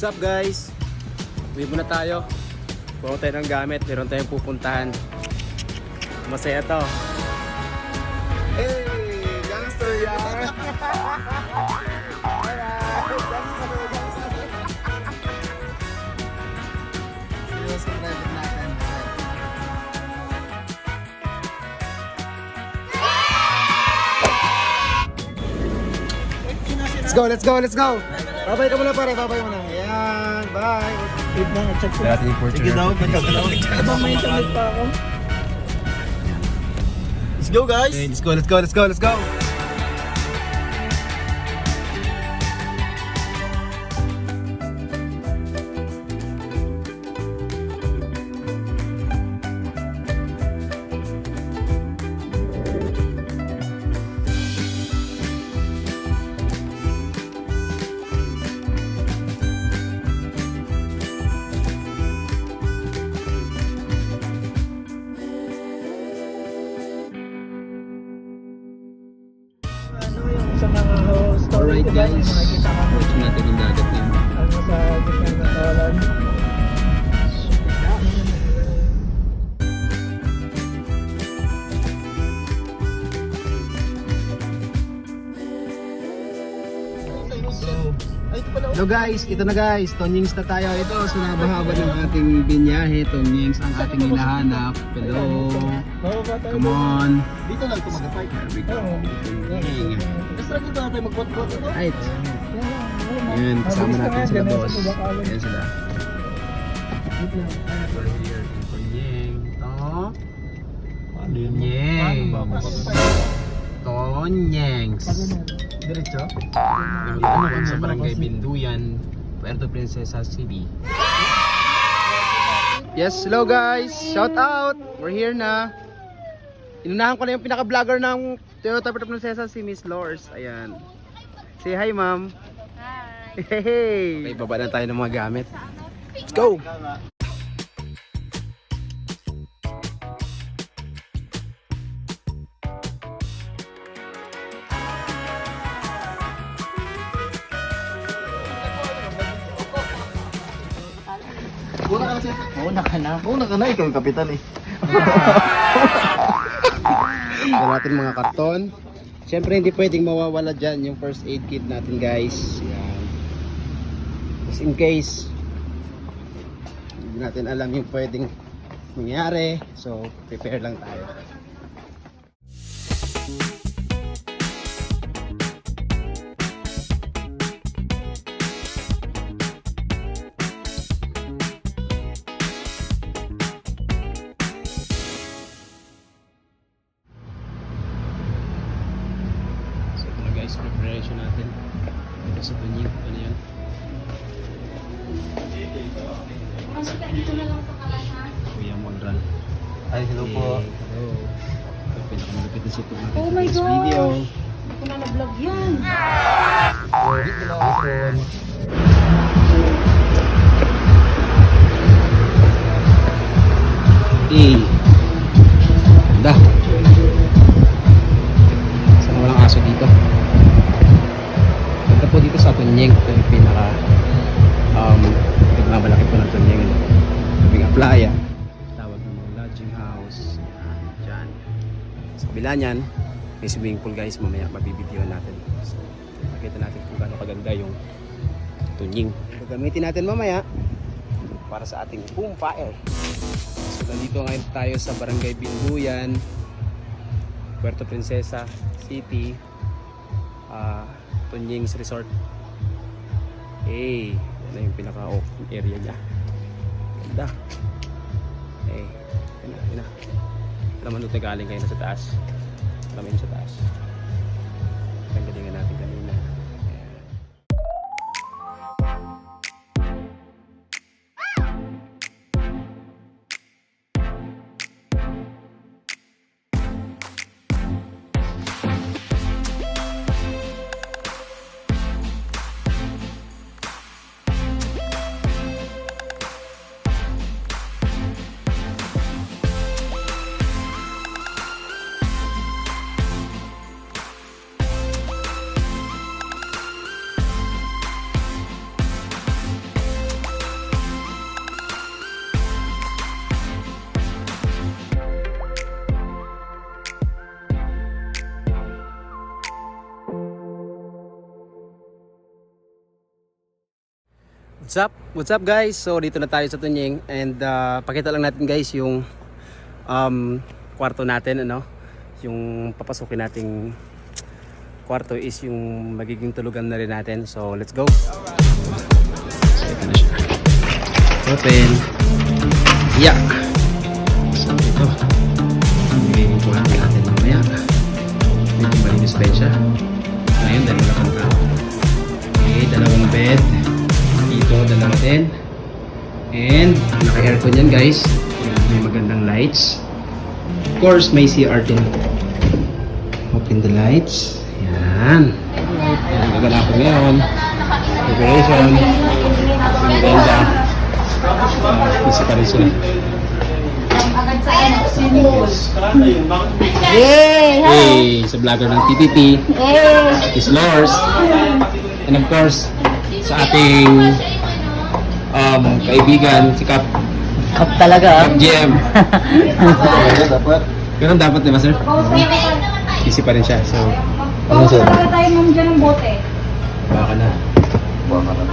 What's up guys? Uwi muna tayo. Bawa tayo ng gamit. Meron tayong pupuntahan. Masaya to. Hey! Gangster yan! Seryoso private natin. Let's go, let's go, let's go! Babay ka muna pare, babay muna. Ayan, bye! Wait lang, check ko. Dati yung Fortuner. Aba, may internet pa ako. Let's go guys! Okay, let's go, let's go, let's go, let's go! Ano yung sa mga story, Alright diba? guys, Yung nakikita ka mo. watch natin yung dagat na yun. Ano sa gitna ng kawalan. Hello guys, ito na guys, Tonyings na tayo. Ito, so nabahaba ng ating binyahe. Tonyings ang ating hinahanap. Hello, Bababa tayo. come on. Dito lang ito mag-fight. There we go. Tonying. Basta dito na tayo mag-bot-bot ito. Right. Yan, kasama natin sila boss. Yan sila. We're here in Tonying. Tonyings. Diretso? Nandito naman sa Barangay Binduyan, Puerto Princesa City. Yes, hello guys! Shout out! We're here na. Inunahan ko na yung pinaka-vlogger ng Toyota Puerto Princesa, si Miss Lors. Ayan. Say hi, ma'am. Hi! Hey! Okay, baba na tayo ng mga gamit. Let's go! Una ka na siya. Una ka na, ikaw yung kapitan eh. Ito natin mga karton. Siyempre hindi pwedeng mawawala dyan yung first aid kit natin guys. Yan. Just in case hindi natin alam yung pwedeng mangyari. So prepare lang tayo. So ito na guys, preparation natin. Ito sa Tonying. Ano yan? Dito na lang sa kalasan. Kuya Monran. Ay, hello po. Hello. Ito pinakamalapit na sipag natin Oh sa my this God! video. Hindi ko na na-vlog yan. Ganda. Sana walang aso dito. Ganda po dito sa Tonying. Ito yung pinaka nagmamalaki po ng Tonying. Kaming playa. Tawag ng mga lodging house. Yan, dyan. Sa kabila niyan, may swimming pool guys. Mamaya mabibidyohan natin. So, makita natin kung gaano kaganda yung Tonying. Gagamitin natin mamaya para sa ating boom fire. So nandito ngayon tayo sa Barangay Binduyan, Puerto Princesa City, Tonyings Resort. Hey, yan na yung pinaka-open area niya. Ganda. Hey, yan na. Alam mo tayo galing kayo na sa taas. Alam mo sa taas. Ang galingan natin kanina. What's up guys? So dito na tayo sa Tunying and pakita lang natin guys yung kwarto natin ano. Yung papasukin nating kwarto is yung magiging tulugan na rin natin. So let's go. So ito na siya. Open. Yeah. So ito. Magiging kwarto natin mamaya. Medyo malinis pa siya. Ngayon dalawa kang tao. Okay, dalawang bed. Dito, dalawa din. And, naka-aircon yan guys. May magandang lights. Of course, may CR din. Open the lights. Yan. Yan, gagana ko ngayon. Preparation. Maganda. Isa pa rin sila. Hey! Sa vlogger ng TTT. Is Lors. And of course, sa ating kaibigan, si Kap talaga. Kap GM. Ganun dapat, di ba sir? Easy pa rin siya. So, Ano sir? Talaga tayo ma'am dyan ng bote. baka na. Baka na.